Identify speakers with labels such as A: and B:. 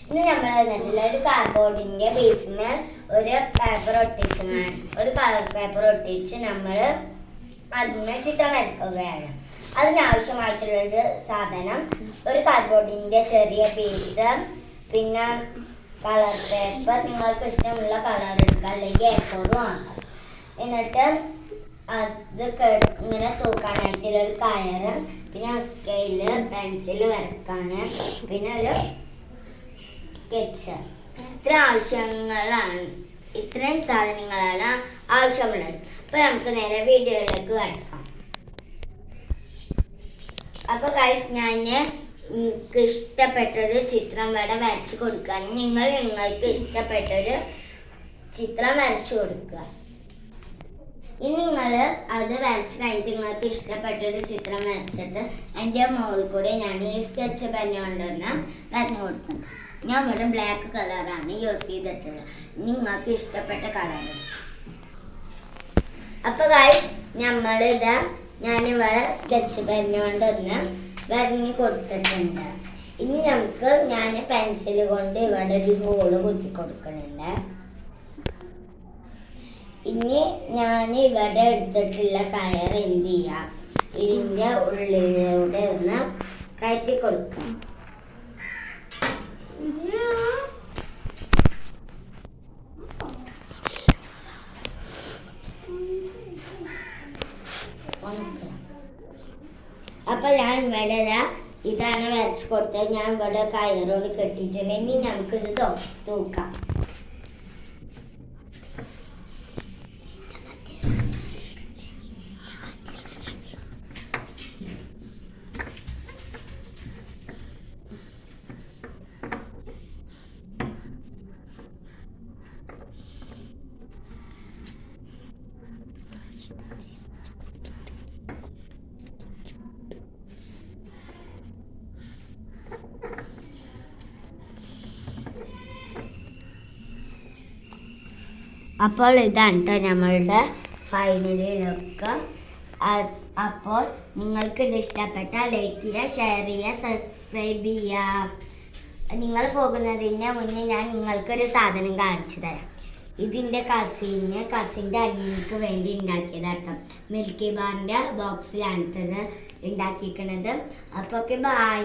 A: ഇന്ന് നമ്മൾ വന്നിട്ടുള്ള ഒരു കാർഡ്ബോർഡിന്റെ ബേസിന് ഒരു പേപ്പർ ഒട്ടിച്ച് നമ്മൾ അതിന് ചിത്രം വരയ്ക്കുകയാണ്. അതിനാവശ്യമായിട്ടുള്ളൊരു സാധനം ഒരു കാർഡ്ബോർഡിന്റെ ചെറിയ പീസ്, പിന്നെ കളർ പേപ്പർ, നിങ്ങൾക്ക് ഇഷ്ടമുള്ള കളർ എടുക്കുക, അല്ലെങ്കിൽ A4 ആക്കാം. എന്നിട്ട് അത് ഇങ്ങനെ തൂക്കാനായിട്ടുള്ള ഒരു കയറ്, പിന്നെ സ്കെയില്, പെൻസിൽ വരക്കാന്, പിന്നെ ഒരു സ്കെച്ച്. ഇത്രയും സാധനങ്ങളാണ് ആവശ്യമുള്ളത്. അപ്പൊ നമുക്ക് നേരെ വീഡിയോയിലേക്ക് കടക്കാം. അപ്പൊ ഗൈസ്, നിങ്ങൾക്ക് ഇഷ്ടപ്പെട്ടൊരു ചിത്രം വരച്ചു കൊടുക്കാൻ നിങ്ങൾക്ക് ഇഷ്ടപ്പെട്ടൊരു ചിത്രം വരച്ചു കൊടുക്കുക. ഇനി നിങ്ങൾ അത് വരച്ച് കഴിഞ്ഞിട്ട് നിങ്ങൾക്ക് ഇഷ്ടപ്പെട്ടൊരു ചിത്രം വരച്ചിട്ട് എൻ്റെ മോൾ കൂടെ ഞാൻ ഈ സ്കെച്ച് പെൻ കൊണ്ടുവന്ന് വരഞ്ഞു കൊടുക്കണം. ഞാൻ ഇവിടെ ബ്ലാക്ക് കളറാണ് യൂസ് ചെയ്തിട്ടുള്ളത്, നിങ്ങൾക്ക് ഇഷ്ടപ്പെട്ട കളർ. അപ്പൊ ഗൈസ്, ഞാനിവിടെ സ്കെച്ച് പെൻ കൊണ്ടൊന്ന് വരഞ്ഞു കൊടുത്തിട്ടുണ്ട്. ഇനി ഞാൻ പെൻസിൽ കൊണ്ട് ഇവിടെ ഒരു ഹോള് കുത്തി കൊടുക്കുന്നുണ്ട്. ഇനി ഞാൻ ഇവിടെ എടുത്തിട്ടുള്ള കയർ എന്ത് ചെയ്യാം, ഇതിൻ്റെ ഉള്ളിലൂടെ ഒന്ന് കയറ്റി കൊടുക്കാം. അപ്പൊ ഞാൻ ഇവിടെ ഇതാണ് വരച്ചു കൊടുത്തത്. ഞാൻ ഇവിടെ കയറോട് കെട്ടിയിട്ടുണ്ട്. ഇനി നമുക്കിത് തൂക്കാം. അപ്പോൾ ഇതാണ് കേട്ടോ നമ്മളുടെ ഫൈനലി ലുക്ക്. അപ്പോൾ നിങ്ങൾക്ക് ഇത് ഇഷ്ടപ്പെട്ടാൽ ലൈക്ക് ചെയ്യുക, ഷെയർ ചെയ്യുക, സബ്സ്ക്രൈബ് ചെയ്യുക. നിങ്ങൾ പോകുന്നതിന് മുന്നേ ഞാൻ നിങ്ങൾക്കൊരു സാധനം കാണിച്ചു തരാം. ഇതിൻ്റെ കസിൻ്റെ അനിയനിക്ക് വേണ്ടി ഉണ്ടാക്കിയതാട്ടോ. മിൽക്കി ബാറിൻ്റെ ബോക്സിലാണ് ഇത് ഉണ്ടാക്കിയിരിക്കുന്നത്. അപ്പോൾ ഓക്കെ, ബൈ.